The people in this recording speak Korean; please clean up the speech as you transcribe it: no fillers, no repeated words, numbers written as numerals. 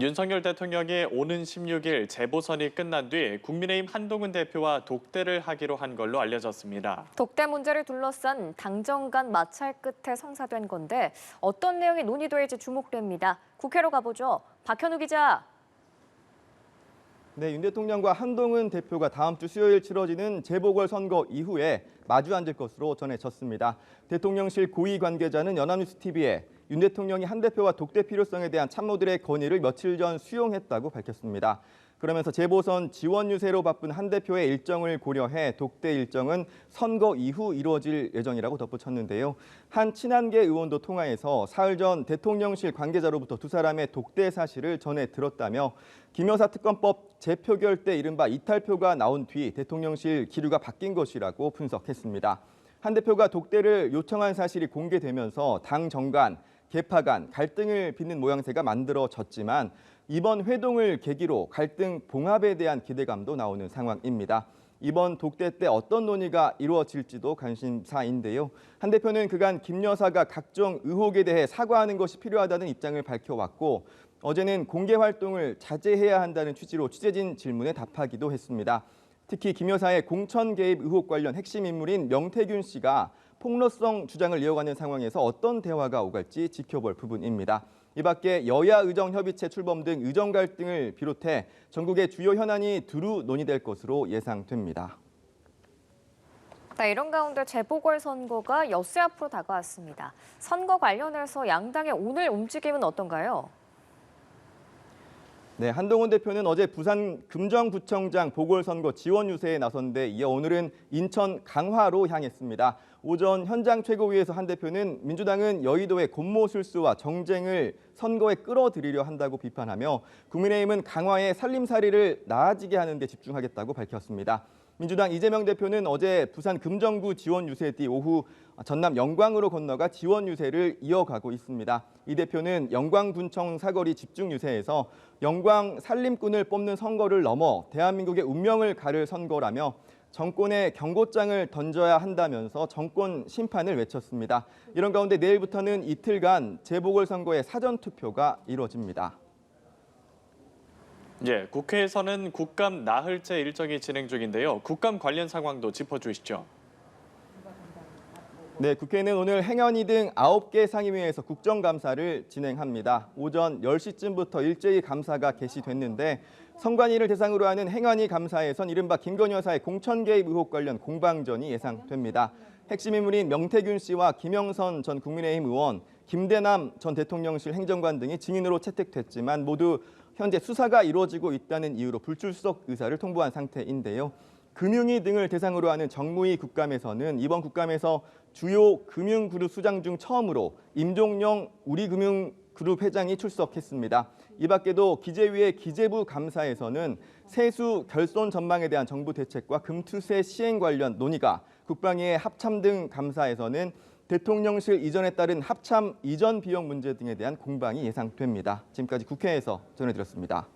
윤석열 대통령이 오는 16일 재보선이 끝난 뒤 국민의힘 한동훈 대표와 독대를 하기로 한 걸로 알려졌습니다. 독대 문제를 둘러싼 당정 간 마찰 끝에 성사된 건데 어떤 내용이 논의될지 주목됩니다. 국회로 가보죠. 박현우 기자. 네, 윤 대통령과 한동훈 대표가 다음 주 수요일 치러지는 재보궐선거 이후에 마주 앉을 것으로 전해졌습니다. 대통령실 고위 관계자는 연합뉴스TV에 윤 대통령이 한 대표와 독대 필요성에 대한 참모들의 건의를 며칠 전 수용했다고 밝혔습니다. 그러면서 재보선 지원 유세로 바쁜 한 대표의 일정을 고려해 독대 일정은 선거 이후 이루어질 예정이라고 덧붙였는데요. 한 친한계 의원도 통화해서 사흘 전 대통령실 관계자로부터 두 사람의 독대 사실을 전해 들었다며 김 여사 특검법 재표결 때 이른바 이탈표가 나온 뒤 대통령실 기류가 바뀐 것이라고 분석했습니다. 한 대표가 독대를 요청한 사실이 공개되면서 당 정간, 계파 간 갈등을 빚는 모양새가 만들어졌지만 이번 회동을 계기로 갈등 봉합에 대한 기대감도 나오는 상황입니다. 이번 독대 때 어떤 논의가 이루어질지도 관심사인데요. 한 대표는 그간 김 여사가 각종 의혹에 대해 사과하는 것이 필요하다는 입장을 밝혀왔고 어제는 공개 활동을 자제해야 한다는 취지로 취재진 질문에 답하기도 했습니다. 특히 김 여사의 공천 개입 의혹 관련 핵심 인물인 명태균 씨가 폭로성 주장을 이어가는 상황에서 어떤 대화가 오갈지 지켜볼 부분입니다. 이 밖에 여야 의정협의체 출범 등 의정 갈등을 비롯해 전국의 주요 현안이 두루 논의될 것으로 예상됩니다. 네, 이런 가운데 재보궐선거가 엿새 앞으로 다가왔습니다. 선거 관련해서 양당의 오늘 움직임은 어떤가요? 네, 한동훈 대표는 어제 부산 금정구청장 보궐선거 지원 유세에 나선 데 이어 오늘은 인천 강화로 향했습니다. 오전 현장 최고위에서 한 대표는 민주당은 여의도의 곤모술수와 정쟁을 선거에 끌어들이려 한다고 비판하며 국민의힘은 강화의 살림살이를 나아지게 하는 데 집중하겠다고 밝혔습니다. 민주당 이재명 대표는 어제 부산 금정구 지원 유세 뒤 오후 전남 영광으로 건너가 지원 유세를 이어가고 있습니다. 이 대표는 영광군청 사거리 집중 유세에서 영광 살림꾼을 뽑는 선거를 넘어 대한민국의 운명을 가를 선거라며 정권에 경고장을 던져야 한다면서 정권 심판을 외쳤습니다. 이런 가운데 내일부터는 이틀간 재보궐선거의 사전투표가 이루어집니다. 국회에서는 국감 나흘째 일정이 진행 중인데요. 국감 관련 상황도 짚어주시죠. 네, 국회는 오늘 행안위 등 9개 상임위에서 국정감사를 진행합니다. 오전 10시쯤부터 일제히 감사가 개시됐는데 선관위를 대상으로 하는 행안위 감사에선 이른바 김건희 여사의 공천 개입 의혹 관련 공방전이 예상됩니다. 핵심 인물인 명태균 씨와 김영선 전 국민의힘 의원, 김대남 전 대통령실 행정관 등이 증인으로 채택됐지만 모두 현재 수사가 이루어지고 있다는 이유로 불출석 의사를 통보한 상태인데요. 금융위 등을 대상으로 하는 정무위 국감에서는 이번 국감에서 주요 금융그룹 수장 중 처음으로 임종영 우리금융그룹 회장이 출석했습니다. 이 밖에도 기재위의 기재부 감사에서는 세수 결손 전망에 대한 정부 대책과 금투세 시행 관련 논의가, 국방위의 합참 등 감사에서는 대통령실 이전에 따른 합참 이전 비용 문제 등에 대한 공방이 예상됩니다. 지금까지 국회에서 전해드렸습니다.